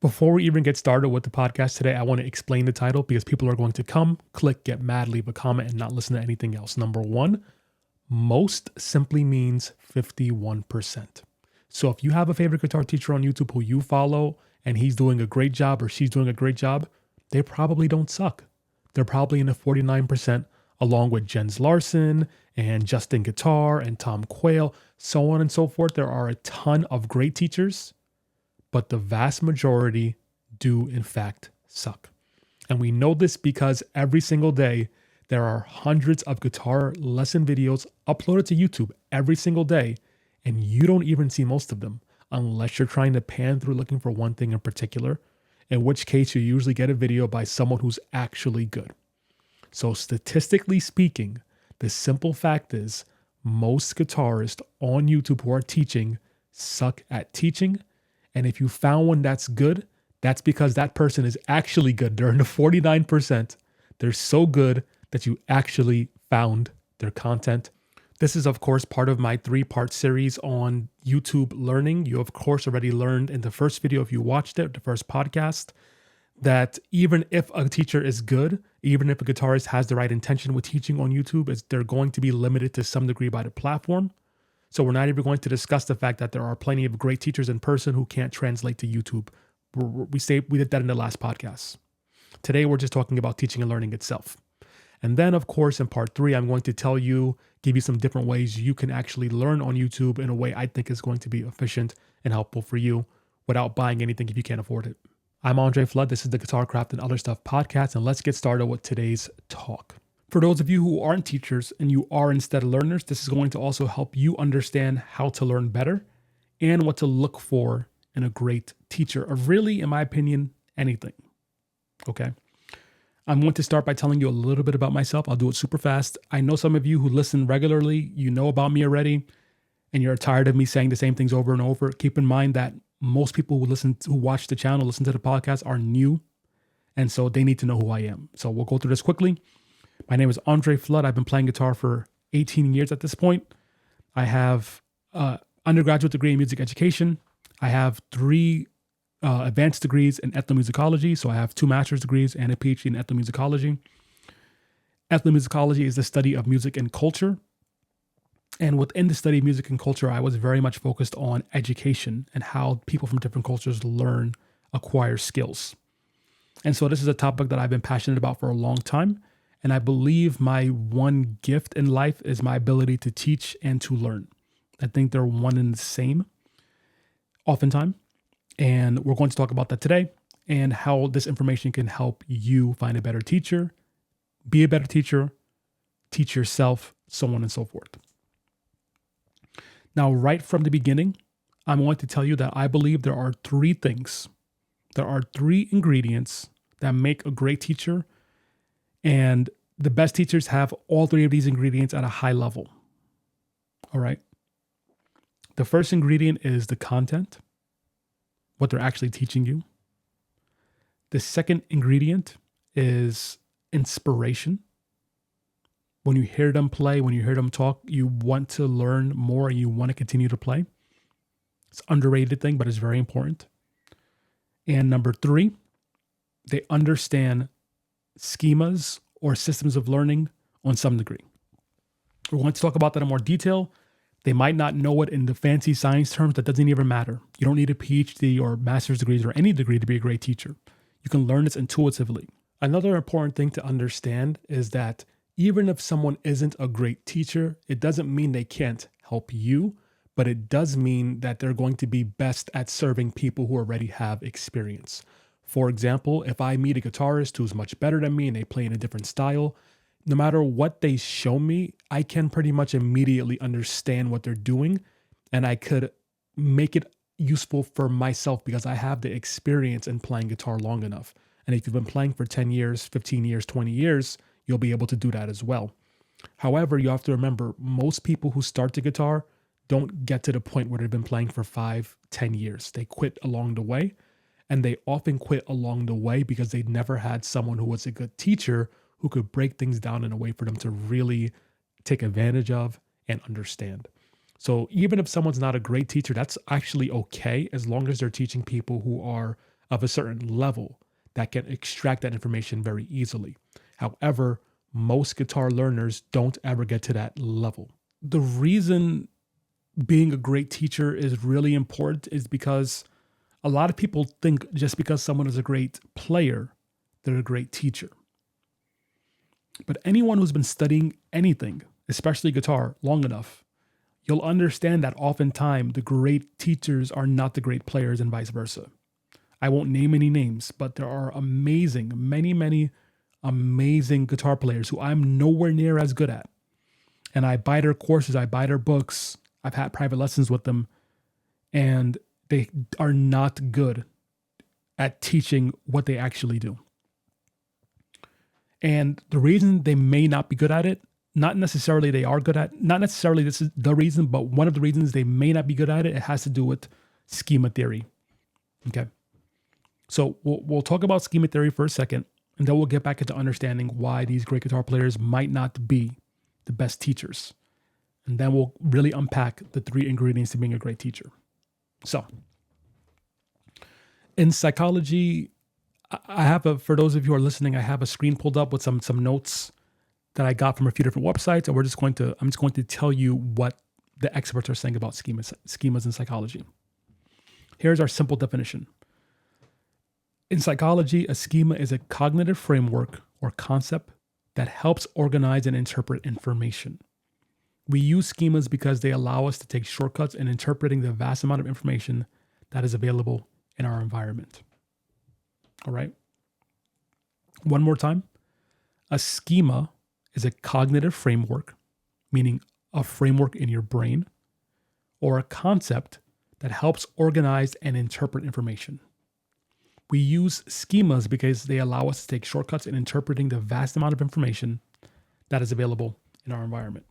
Before we even get started with the podcast today, I want to explain the title because people are going to come, click, get mad, leave a comment, and not listen to anything else. Number one, most simply means 51%. So if you have a favorite guitar teacher on YouTube who you follow and he's doing a great job or she's doing a great job, they probably don't suck. They're probably in the 49%, along with Jens Larson and Justin Guitar and Tom Quayle, so on and so forth. There are a ton of great teachers, but the vast majority do in fact suck. And we know this because every single day, there are hundreds of guitar lesson videos uploaded to YouTube every single day, and you don't even see most of them unless you're trying to pan through looking for one thing in particular, in which case you usually get a video by someone who's actually good. So statistically speaking, the simple fact is most guitarists on YouTube who are teaching suck at teaching. And if you found one that's good, that's because that person is actually good. They're in the 49%. They're so good that you actually found their content. This is, of course, part of my 3-part series on YouTube learning. You, of course, already learned in the first video, if you watched it, the first podcast, that even if a teacher is good, even if a guitarist has the right intention with teaching on YouTube, they're going to be limited to some degree by the platform. So we're not even going to discuss the fact that there are plenty of great teachers in person who can't translate to YouTube. We did that in the last podcast. Today, we're just talking about teaching and learning itself. And then, of course, in part 3, I'm going to give you some different ways you can actually learn on YouTube in a way I think is going to be efficient and helpful for you without buying anything if you can't afford it. I'm Andre Flood. This is the Guitar Craft and Other Stuff podcast, and let's get started with today's talk. For those of you who aren't teachers and you are instead learners, this is going to also help you understand how to learn better and what to look for in a great teacher of really, in my opinion, anything. Okay. I'm going to start by telling you a little bit about myself. I'll do it super fast. I know some of you who listen regularly, you know about me already, and you're tired of me saying the same things over and over. Keep in mind that most people who watch the channel, listen to the podcast, are new, and so they need to know who I am. So we'll go through this quickly. My name is Andre Flood. I've been playing guitar for 18 years at this point. I have an undergraduate degree in music education. I have 3 advanced degrees in ethnomusicology. So I have 2 master's degrees and a PhD in ethnomusicology. Ethnomusicology is the study of music and culture. And within the study of music and culture, I was very much focused on education and how people from different cultures acquire skills. And so this is a topic that I've been passionate about for a long time. And I believe my one gift in life is my ability to teach and to learn. I think they're one and the same oftentimes. And we're going to talk about that today and how this information can help you find a better teacher, be a better teacher, teach yourself, so on and so forth. Now, right from the beginning, I'm going to tell you that I believe there are 3 things. There are 3 ingredients that make a great teacher, and the best teachers have all 3 of these ingredients at a high level. All right. The first ingredient is the content, what they're actually teaching you. The second ingredient is inspiration. When you hear them play, when you hear them talk, you want to learn more and you want to continue to play. It's an underrated thing, but it's very important. And number 3, they understand schemas or systems of learning on some degree. We're going to talk about that in more detail. They might not know it in the fancy science terms. That doesn't even matter. You don't need a PhD or master's degrees or any degree to be a great teacher. You can learn this intuitively. Another important thing to understand is that even if someone isn't a great teacher, it doesn't mean they can't help you, but it does mean that they're going to be best at serving people who already have experience. For example, if I meet a guitarist who's much better than me and they play in a different style, no matter what they show me, I can pretty much immediately understand what they're doing, and I could make it useful for myself because I have the experience in playing guitar long enough. And if you've been playing for 10 years, 15 years, 20 years, you'll be able to do that as well. However, you have to remember, most people who start the guitar don't get to the point where they've been playing for 5, 10 years. They quit along the way, and they often quit along the way because they never had someone who was a good teacher who could break things down in a way for them to really take advantage of and understand. So even if someone's not a great teacher, that's actually okay as long as they're teaching people who are of a certain level that can extract that information very easily. However, most guitar learners don't ever get to that level. The reason being a great teacher is really important is because a lot of people think just because someone is a great player, they're a great teacher. But anyone who's been studying anything, especially guitar, long enough, you'll understand that oftentimes the great teachers are not the great players and vice versa. I won't name any names, but there are many amazing guitar players who I'm nowhere near as good at. And I buy their courses, I buy their books, I've had private lessons with them, and they are not good at teaching what they actually do. And the reason they may not be good at it, not necessarily they are good at, not necessarily this is the reason, but one of the reasons they may not be good at it, it has to do with schema theory. Okay. So we'll talk about schema theory for a second, and then we'll get back into understanding why these great guitar players might not be the best teachers. And then we'll really unpack the 3 ingredients to being a great teacher. So in psychology, I have for those of you who are listening, I have a screen pulled up with some notes that I got from a few different websites, and I'm just going to tell you what the experts are saying about schemas in psychology. Here's our simple definition. In psychology, a schema is a cognitive framework or concept that helps organize and interpret information. We use schemas because they allow us to take shortcuts in interpreting the vast amount of information that is available in our environment. All right. One more time. A schema is a cognitive framework, meaning a framework in your brain, or a concept that helps organize and interpret information. We use schemas because they allow us to take shortcuts in interpreting the vast amount of information that is available in our environment.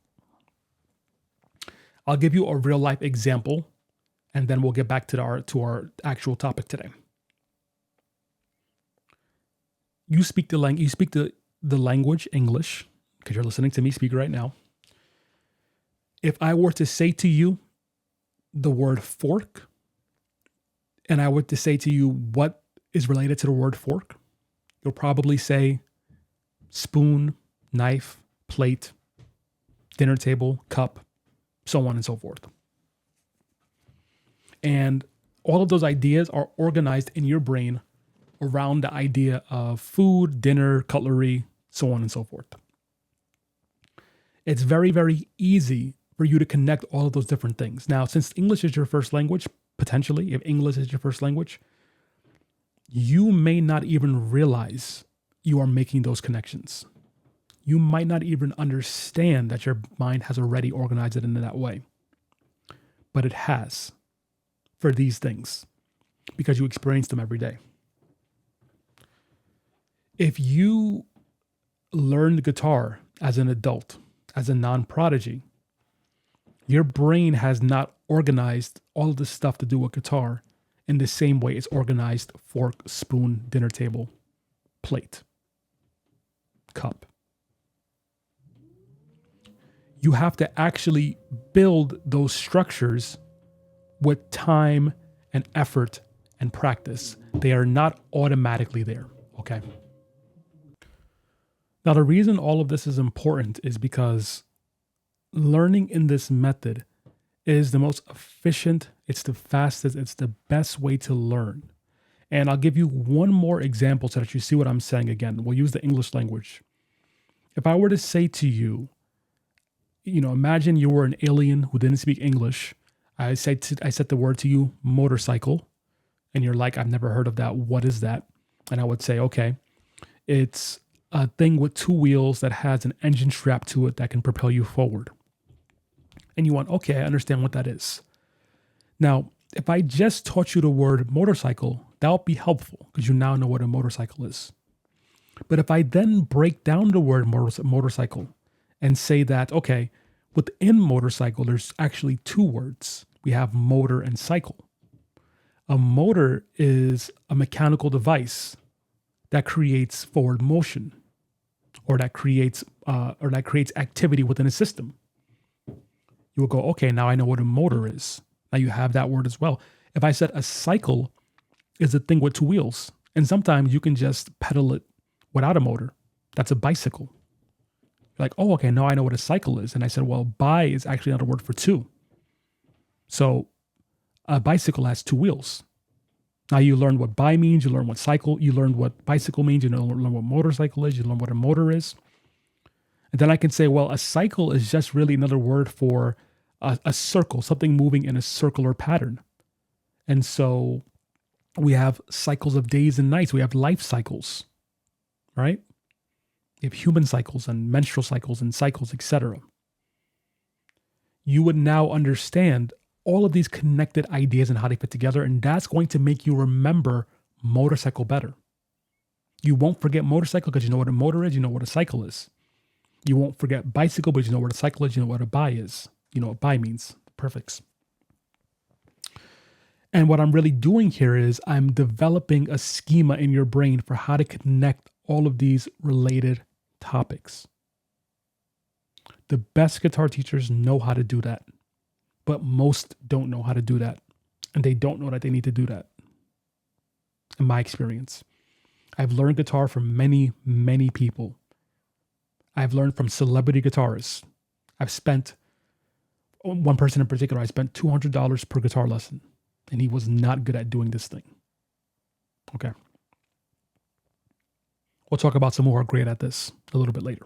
I'll give you a real life example, and then we'll get back to our actual topic today. You speak the language English, because you're listening to me speak right now. If I were to say to you the word fork, and I were to say to you what is related to the word fork, you'll probably say spoon, knife, plate, dinner table, cup, so on and so forth. And all of those ideas are organized in your brain around the idea of food, dinner, cutlery, so on and so forth. It's very, very easy for you to connect all of those different things. Now, since English is your first language, potentially, if English is your first language, you may not even realize you are making those connections. You might not even understand that your mind has already organized it in that way. But it has for these things because you experience them every day. If you learned guitar as an adult, as a non-prodigy, your brain has not organized all of the stuff to do with guitar in the same way it's organized fork, spoon, dinner table, plate, cup. You have to actually build those structures with time and effort and practice. They are not automatically there, okay? Now, the reason all of this is important is because learning in this method is the most efficient, it's the fastest, it's the best way to learn. And I'll give you one more example so that you see what I'm saying again. We'll use the English language. If I were to say to you, imagine you were an alien who didn't speak English. I said the word to you, motorcycle, and you're like, I've never heard of that. What is that? And I would say, okay, it's a thing with 2 wheels that has an engine strapped to it that can propel you forward. And you want, okay, I understand what that is. Now, if I just taught you the word motorcycle, that would be helpful because you now know what a motorcycle is. But if I then break down the word motorcycle and say that, okay, within motorcycle, there's actually 2 words. We have motor and cycle. A motor is a mechanical device that creates forward motion or that creates activity within a system. You will go, okay, now I know what a motor is. Now you have that word as well. If I said a cycle is a thing with two wheels. And sometimes you can just pedal it without a motor. That's a bicycle. You're like, oh, okay, now I know what a cycle is. And I said, well, bi is actually another word for two. So a bicycle has two wheels. Now you learn what bi means, you learn what cycle, you learn what bicycle means, you learn what motorcycle is, you learn what a motor is. And then I can say, well, a cycle is just really another word for a circle, something moving in a circular pattern. And so we have cycles of days and nights. We have life cycles, right? We have human cycles and menstrual cycles and cycles, etc. You would now understand all of these connected ideas and how they fit together, and that's going to make you remember motorcycle better. You won't forget motorcycle because you know what a motor is, you know what a cycle is. You won't forget bicycle, but you know what a cycle is, you know what a bi is. You know what bi means, perfects. And what I'm really doing here is I'm developing a schema in your brain for how to connect all of these related topics. The best guitar teachers know how to do that, but most don't know how to do that. And they don't know that they need to do that. In my experience, I've learned guitar from many, many people. I've learned from celebrity guitarists. I've spent, one person in particular, I spent $200 per guitar lesson, and he was not good at doing this thing. Okay. We'll talk about some who are great at this a little bit later.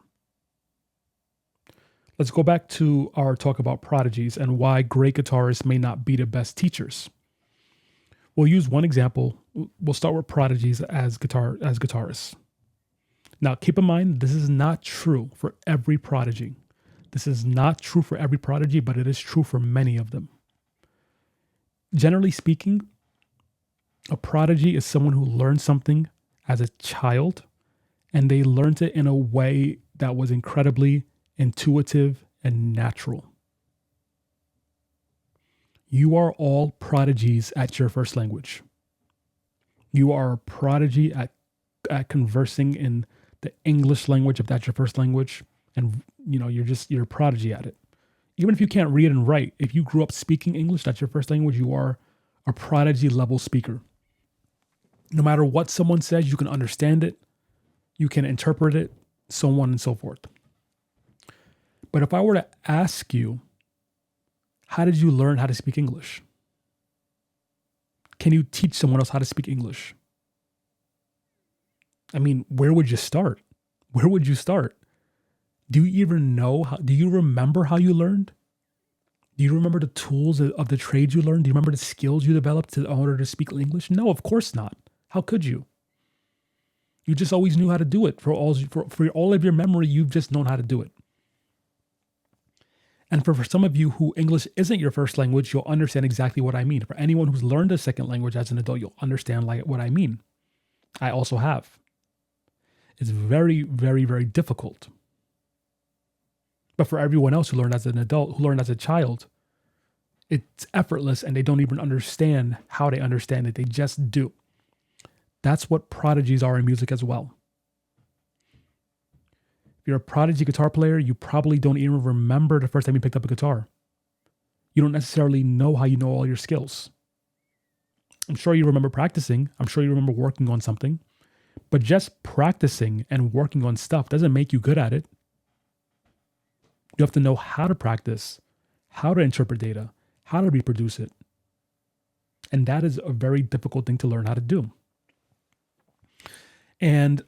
Let's go back to our talk about prodigies and why great guitarists may not be the best teachers. We'll use one example. We'll start with prodigies as guitarists. Now, keep in mind, this is not true for every prodigy. This is not true for every prodigy, but it is true for many of them. Generally speaking, a prodigy is someone who learned something as a child, and they learned it in a way that was incredibly intuitive and natural. You are all prodigies at your first language. You are a prodigy at conversing in the English language, if that's your first language, and you're a prodigy at it. Even if you can't read and write, if you grew up speaking English, that's your first language, you are a prodigy level speaker. No matter what someone says, you can understand it, you can interpret it, so on and so forth. But if I were to ask you, how did you learn how to speak English? Can you teach someone else how to speak English? I mean, where would you start? Where would you start? Do you even know do you remember how you learned? Do you remember the tools of the trade you learned? Do you remember the skills you developed in order to speak English? No, of course not. How could you? You just always knew how to do it. For all of your memory, you've just known how to do it. And for some of you who English isn't your first language, you'll understand exactly what I mean. For anyone who's learned a second language as an adult, you'll understand what I mean. I also have. It's very, very, very difficult. But for everyone else who learned as an adult, who learned as a child, it's effortless and they don't even understand how they understand it. They just do. That's what prodigies are in music as well. If you're a prodigy guitar player, you probably don't even remember the first time you picked up a guitar. You don't necessarily know how you know all your skills. I'm sure you remember practicing. I'm sure you remember working on something. But just practicing and working on stuff doesn't make you good at it. You have to know how to practice, how to interpret data, how to reproduce it. And that is a very difficult thing to learn how to do. And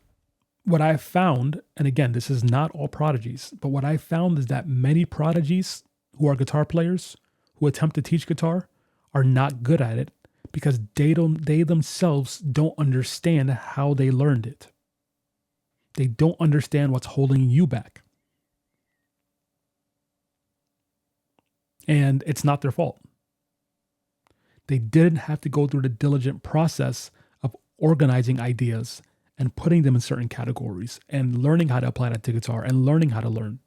what I've found, and again, this is not all prodigies, but what I've found is that many prodigies who are guitar players who attempt to teach guitar are not good at it because they themselves don't understand how they learned it. They don't understand what's holding you back. And it's not their fault. They didn't have to go through the diligent process of organizing ideas and putting them in certain categories and learning how to apply that to guitar and learning how to learn.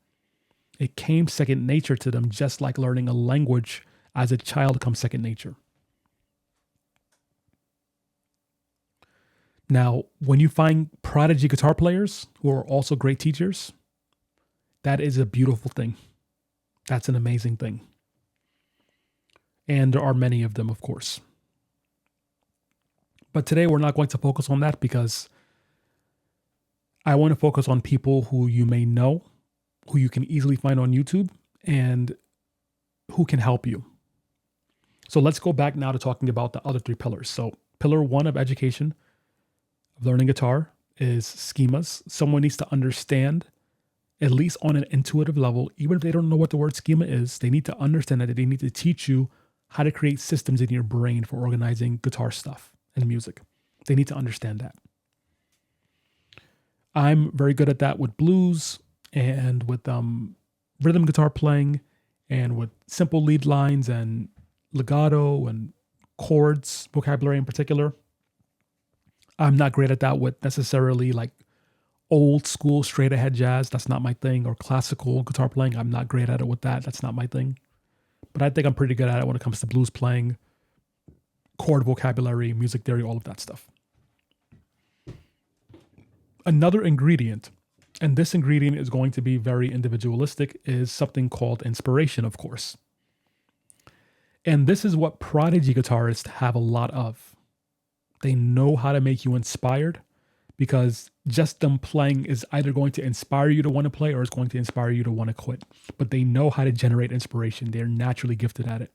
It came second nature to them, just like learning a language as a child comes second nature. Now, when you find prodigy guitar players who are also great teachers, that is a beautiful thing. That's an amazing thing. And there are many of them, of course. But today we're not going to focus on that because I want to focus on people who you may know, who you can easily find on YouTube, and who can help you. So let's go back now to talking about the other three pillars. So pillar one of education, of learning guitar, is schemas. Someone needs to understand, at least on an intuitive level, even if they don't know what the word schema is, they need to understand that they need to teach you how to create systems in your brain for organizing guitar stuff and music. They need to understand that. I'm very good at that with blues and with rhythm guitar playing and with simple lead lines and legato and chords, vocabulary in particular. I'm not great at that with necessarily like old school straight ahead jazz. That's not my thing. Or classical guitar playing. I'm not great at it with that. That's not my thing. But I think I'm pretty good at it when it comes to blues playing, chord vocabulary, music theory, all of that stuff. Another ingredient, and this ingredient is going to be very individualistic, is something called inspiration, of course. And this is what prodigy guitarists have a lot of. They know how to make you inspired because just them playing is either going to inspire you to want to play or it's going to inspire you to want to quit. But they know how to generate inspiration. They're naturally gifted at it.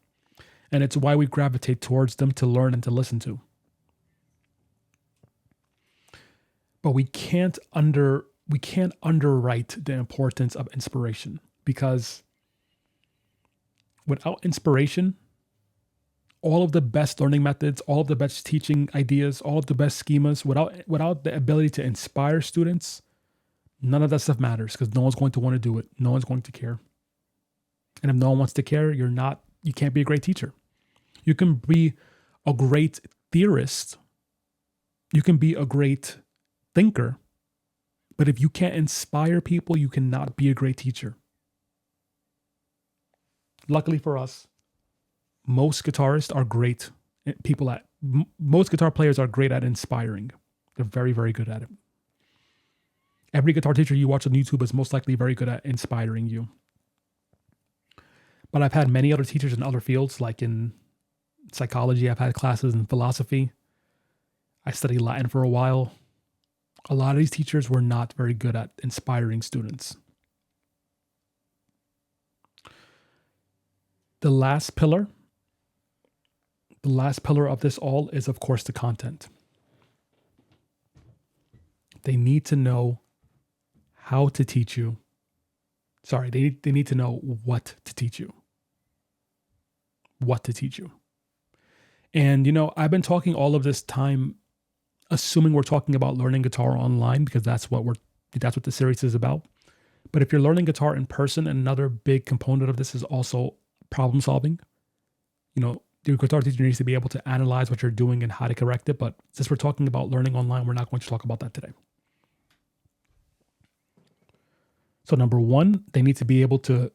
And it's why we gravitate towards them to learn and to listen to. But we can't underwrite the importance of inspiration, because without inspiration, all of the best learning methods, all of the best teaching ideas, all of the best schemas, without the ability to inspire students, none of that stuff matters because no one's going to want to do it. No one's going to care. And if no one wants to care, you can't be a great teacher. You can be a great theorist. You can be a great thinker. But if you can't inspire people, you cannot be a great teacher. Luckily for us, most guitarists are great people most guitar players are great at inspiring. They're very, very good at it. Every guitar teacher you watch on YouTube is most likely very good at inspiring you. But I've had many other teachers in other fields, like in psychology. I've had classes in philosophy. I studied Latin for a while. A lot of these teachers were not very good at inspiring students. The last pillar of this all is, of course, the content. They need to know how to teach you. Sorry, they need to know what to teach you. What to teach you. And, I've been talking all of this time, assuming we're talking about learning guitar online, because that's what the series is about. But if you're learning guitar in person, another big component of this is also problem solving. Your guitar teacher needs to be able to analyze what you're doing and how to correct it. But since we're talking about learning online, we're not going to talk about that today. So number one, they need to be able to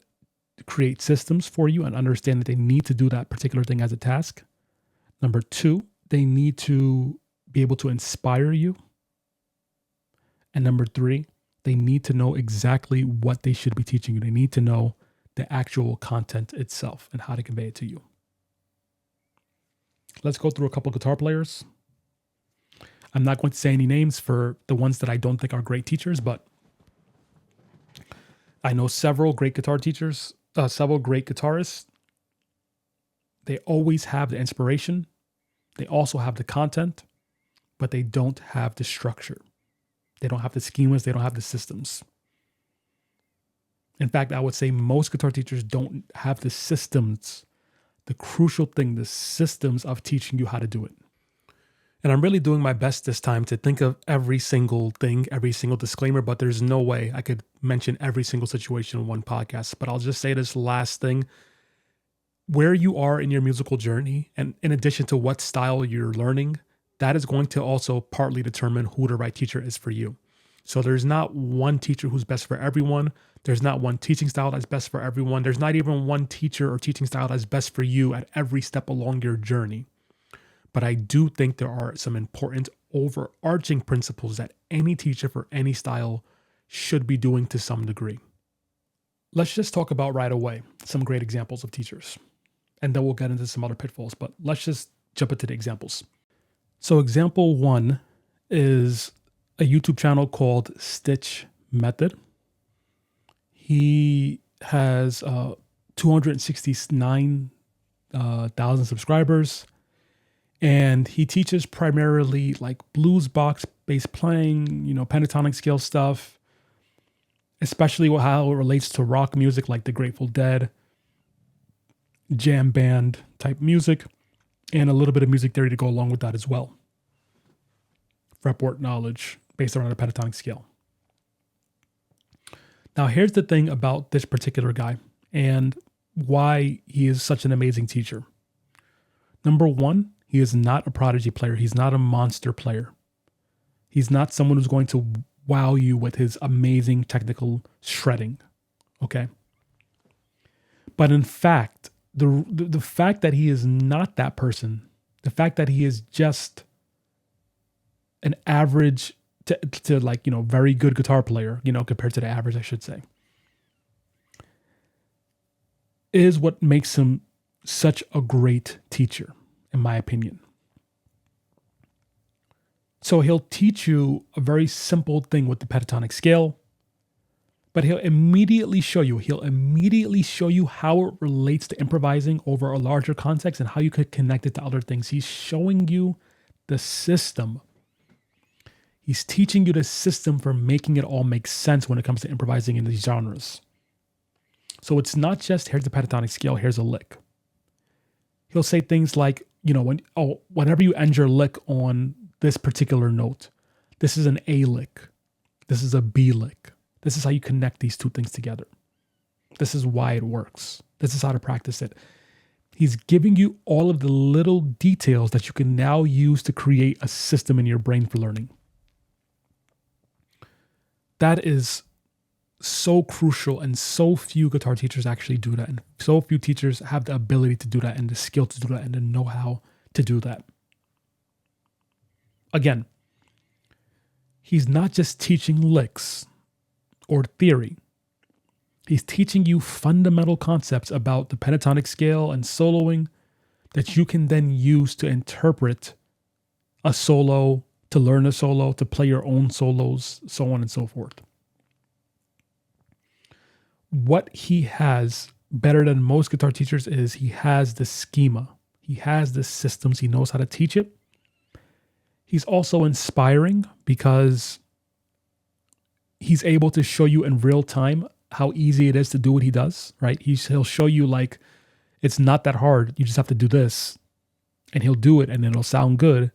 create systems for you and understand that they need to do that particular thing as a task. Number two, they need to be able to inspire you. And number three, they need to know exactly what they should be teaching you. They need to know the actual content itself and how to convey it to you. Let's go through a couple guitar players. I'm not going to say any names for the ones that I don't think are great teachers, but I know several great guitar teachers, several great guitarists. They always have the inspiration. They also have the content, but they don't have the structure. They don't have the schemas. They don't have the systems. In fact, I would say most guitar teachers don't have the systems, the crucial thing, the systems of teaching you how to do it. And I'm really doing my best this time to think of every single thing, every single disclaimer, but there's no way I could mention every single situation in one podcast. But I'll just say this last thing. Where you are in your musical journey, and in addition to what style you're learning, that is going to also partly determine who the right teacher is for you. So there's not one teacher who's best for everyone. There's not one teaching style that's best for everyone. There's not even one teacher or teaching style that's best for you at every step along your journey. But I do think there are some important overarching principles that any teacher for any style should be doing to some degree. Let's just talk about right away some great examples of teachers. And then we'll get into some other pitfalls, but let's just jump into the examples. So example one is a YouTube channel called Stitch Method. He has 269,000 subscribers, and he teaches primarily like blues box bass playing, pentatonic scale stuff, especially how it relates to rock music like the Grateful Dead, jam band type music, and a little bit of music theory to go along with that as well. Fretboard knowledge based around a pentatonic scale. Now, here's the thing about this particular guy and why he is such an amazing teacher. Number one, he is not a prodigy player. He's not a monster player. He's not someone who's going to wow you with his amazing technical shredding. Okay. But in fact, the fact that he is not that person, the fact that he is just an average to like, very good guitar player, compared to the average, I should say, is what makes him such a great teacher, in my opinion. So he'll teach you a very simple thing with the pentatonic scale, but he'll immediately show you how it relates to improvising over a larger context and how you could connect it to other things. He's showing you the system. He's teaching you the system for making it all make sense when it comes to improvising in these genres. So it's not just here's the pentatonic scale, here's a lick. He'll say things like, whenever you end your lick on this particular note, this is an A lick, this is a B lick. This is how you connect these two things together. This is why it works. This is how to practice it. He's giving you all of the little details that you can now use to create a system in your brain for learning. That is so crucial, and so few guitar teachers actually do that. And so few teachers have the ability to do that and the skill to do that and the know-how to do that. Again, he's not just teaching licks or theory. He's teaching you fundamental concepts about the pentatonic scale and soloing that you can then use to interpret a solo, to learn a solo, to play your own solos, so on and so forth. What he has better than most guitar teachers is he has the schema. He has the systems. He knows how to teach it. He's also inspiring because he's able to show you in real time how easy it is to do what he does, right? He'll show you like, it's not that hard. You just have to do this, and he'll do it, and then it'll sound good.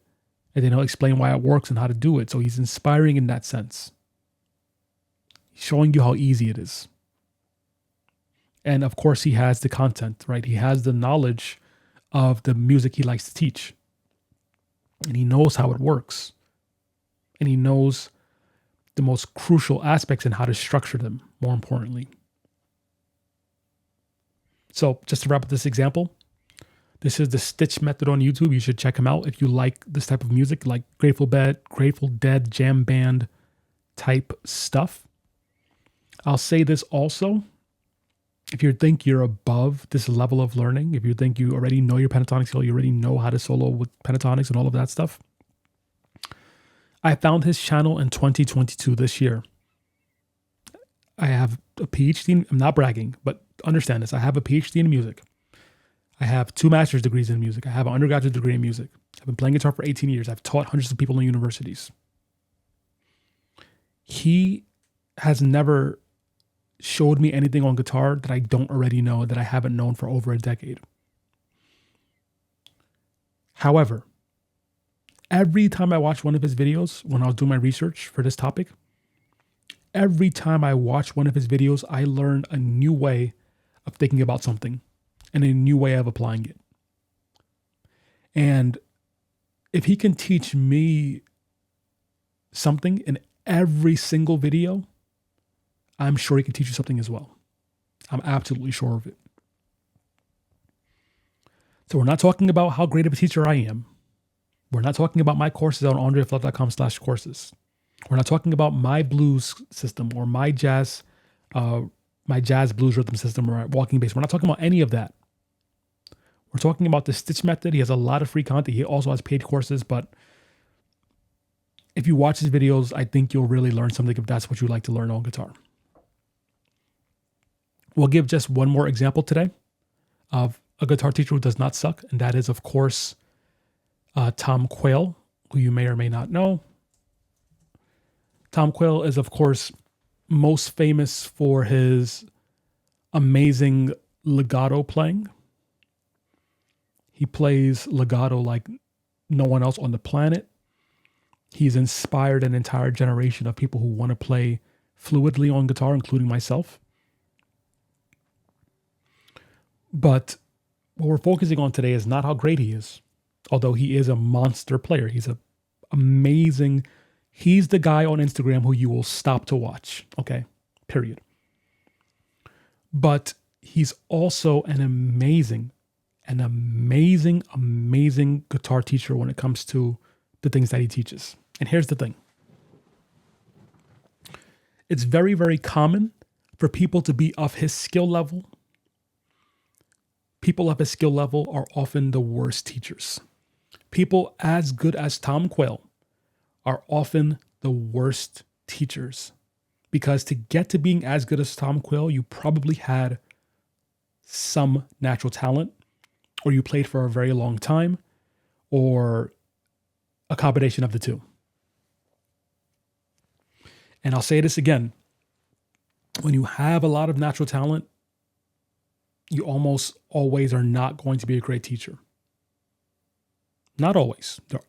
And then he'll explain why it works and how to do it. So he's inspiring in that sense. He's showing you how easy it is. And of course, he has the content, right? He has the knowledge of the music he likes to teach. And he knows how it works. And he knows the most crucial aspects and how to structure them, more importantly. So just to wrap up this example, this is the Stitch Method on YouTube. You should check him out if you like this type of music, like Grateful Dead, jam band type stuff. I'll say this also. If you think you're above this level of learning, if you think you already know your pentatonic scale, you already know how to solo with pentatonics and all of that stuff, I found his channel in 2022 this year. I have a PhD. I'm not bragging, but understand this. I have a PhD in music. I have 2 master's degrees in music. I have an undergraduate degree in music. I've been playing guitar for 18 years. I've taught hundreds of people in universities. He has never showed me anything on guitar that I don't already know, that I haven't known for over a decade. However, every time I watch one of his videos, when I was doing my research for this topic, every time I watch one of his videos, I learn a new way of thinking about something and a new way of applying it. And if he can teach me something in every single video, I'm sure he can teach you something as well. I'm absolutely sure of it. So we're not talking about how great of a teacher I am. We're not talking about my courses on andreaflot.com/courses. We're not talking about my blues system or my jazz blues rhythm system or walking bass. We're not talking about any of that. We're talking about the Stitch Method. He has a lot of free content. He also has paid courses, but if you watch his videos, I think you'll really learn something if that's what you like to learn on guitar. We'll give just one more example today of a guitar teacher who does not suck, and that is, of course, Tom Quayle, who you may or may not know. Tom Quayle is, of course, most famous for his amazing legato playing. He plays legato like no one else on the planet. He's inspired an entire generation of people who want to play fluidly on guitar, including myself. But what we're focusing on today is not how great he is, although he is a monster player. He's an amazing. He's the guy on Instagram who you will stop to watch. Okay, period. But he's also an amazing guitar teacher when it comes to the things that he teaches. And here's the thing. It's very, very common for people to be of his skill level. People of his skill level are often the worst teachers. People as good as Tom Quayle are often the worst teachers. Because to get to being as good as Tom Quayle, you probably had some natural talent, or you played for a very long time, or a combination of the two. And I'll say this again. When you have a lot of natural talent, you almost always are not going to be a great teacher. Not always. There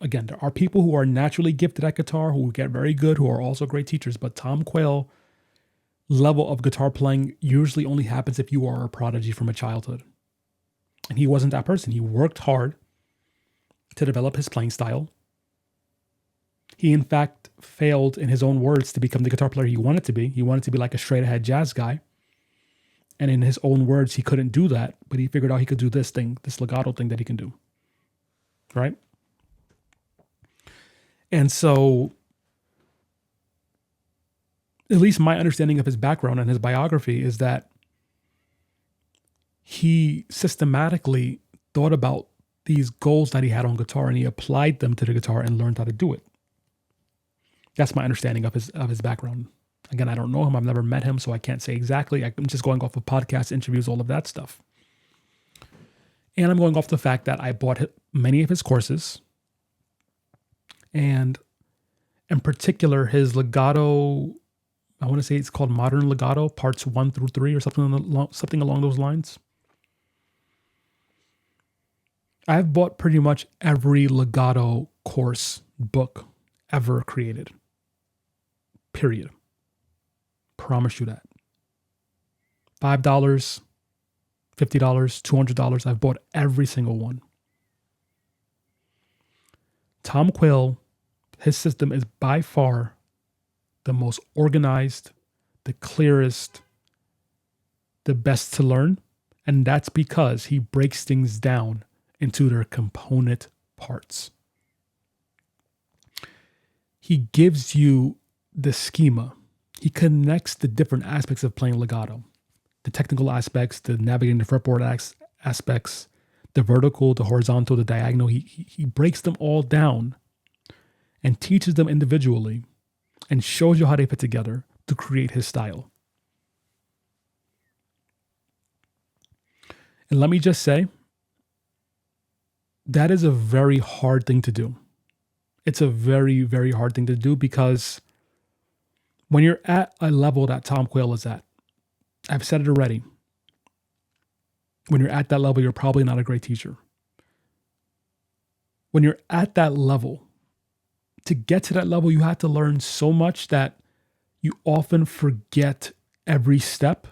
are people who are naturally gifted at guitar, who get very good, who are also great teachers. But Tom Quayle level of guitar playing usually only happens if you are a prodigy from a childhood. And he wasn't that person. He worked hard to develop his playing style. He, in fact, failed, in his own words, to become the guitar player he wanted to be. He wanted to be like a straight-ahead jazz guy. And in his own words, he couldn't do that, but he figured out he could do this thing, this legato thing that he can do. Right? And so, at least my understanding of his background and his biography is that he systematically thought about these goals that he had on guitar and he applied them to the guitar and learned how to do it. That's my understanding of his background. Again, I don't know him. I've never met him, so I can't say exactly. I'm just going off of podcasts, interviews, all of that stuff. And I'm going off the fact that I bought many of his courses. And in particular, his legato, I want to say it's called Modern Legato, parts 1 through 3 or something along those lines. I've bought pretty much every legato course book ever created. Period. Promise you that. $5, $50, $200. I've bought every single one. Tom Quayle, his system is by far the most organized, the clearest, the best to learn. And that's because he breaks things down into their component parts. He gives you the schema. He connects the different aspects of playing legato. The technical aspects, the navigating the fretboard aspects, the vertical, the horizontal, the diagonal. He breaks them all down and teaches them individually and shows you how they fit together to create his style. And let me just say, that is a very hard thing to do. It's a very, very hard thing to do because when you're at a level that Tom Quayle is at, I've said it already. When you're at that level, you're probably not a great teacher. When you're at that level, to get to that level, you have to learn so much that you often forget every step,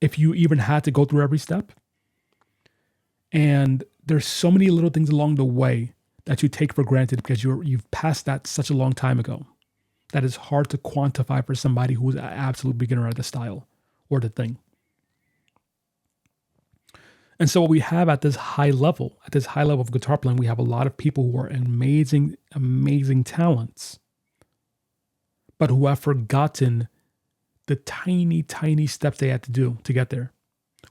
if you even had to go through every step. And there's so many little things along the way that you take for granted because you've passed that such a long time ago. That is hard to quantify for somebody who's an absolute beginner at the style or the thing. And so what we have at this high level of guitar playing, we have a lot of people who are amazing, amazing talents, but who have forgotten the tiny, tiny steps they had to do to get there.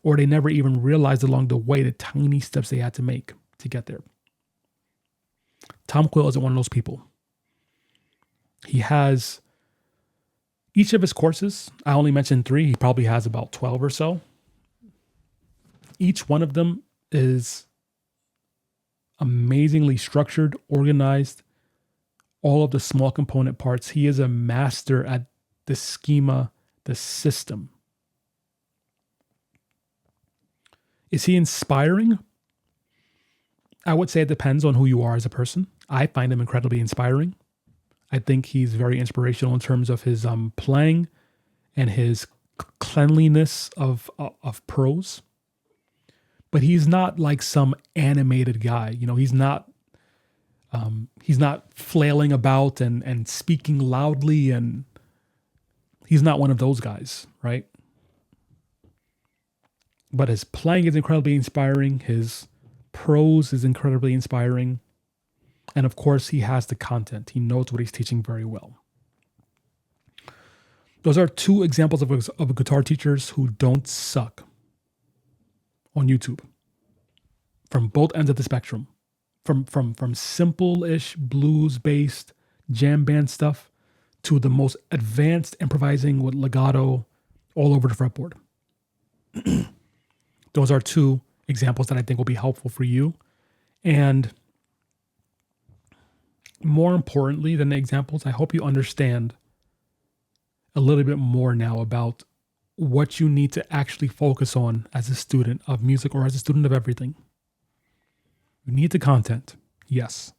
Or they never even realized along the way the tiny steps they had to make to get there. Tom Quayle isn't one of those people. He has each of his courses. I only mentioned 3. He probably has about 12 or so. Each one of them is amazingly structured, organized, all of the small component parts. He is a master at the schema, the system. Is he inspiring? I would say it depends on who you are as a person. I find him incredibly inspiring. I think he's very inspirational in terms of his playing and his cleanliness of prose. But he's not like some animated guy. He's not flailing about and speaking loudly, and he's not one of those guys, right? But his playing is incredibly inspiring. His prose is incredibly inspiring. And of course, he has the content. He knows what he's teaching very well. Those are 2 examples of guitar teachers who don't suck on YouTube. From both ends of the spectrum. From simple-ish blues-based jam band stuff to the most advanced improvising with legato all over the fretboard. Those are 2 examples that I think will be helpful for you. And more importantly than the examples, I hope you understand a little bit more now about what you need to actually focus on as a student of music or as a student of everything. You need the content, yes.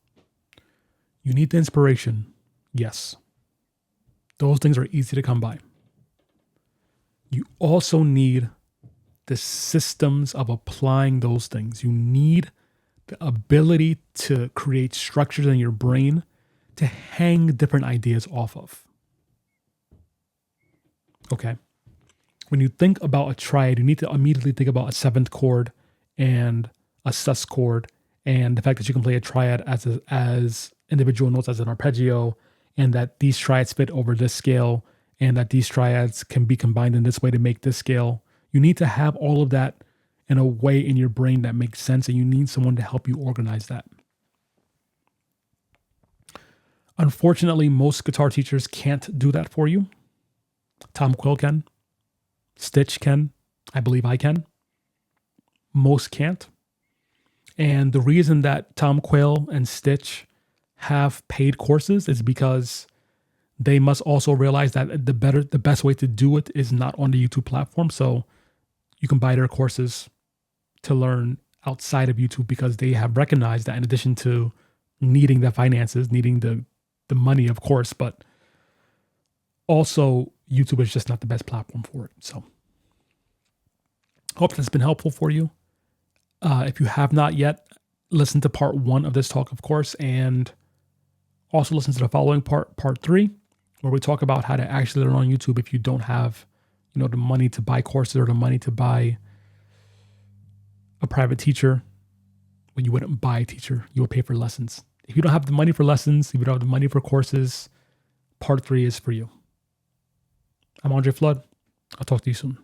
You need the inspiration, yes. Those things are easy to come by. You also need the systems of applying those things. You need the ability to create structures in your brain to hang different ideas off of. Okay. When you think about a triad, you need to immediately think about a 7th chord and a sus chord, and the fact that you can play a triad as individual notes as an arpeggio, and that these triads fit over this scale, and that these triads can be combined in this way to make this scale. You need to have all of that in a way in your brain that makes sense, and you need someone to help you organize that. Unfortunately, most guitar teachers can't do that for you. Tom Quill can. Stitch can. I believe I can. Most can't. And the reason that Tom Quill and Stitch have paid courses is because they must also realize that the best way to do it is not on the YouTube platform. So you can buy their courses to learn outside of YouTube, because they have recognized that in addition to needing the finances, needing the money, of course, but also YouTube is just not the best platform for it. So hope that's been helpful for you. If you have not yet, listen to part 1 of this talk, of course, and also listen to the following part 3, where we talk about how to actually learn on YouTube if you don't have, the money to buy courses or the money to buy a private teacher. When you wouldn't buy a teacher, you would pay for lessons. If you don't have the money for lessons, if you don't have the money for courses, part 3 is for you. I'm Andre Flood. I'll talk to you soon.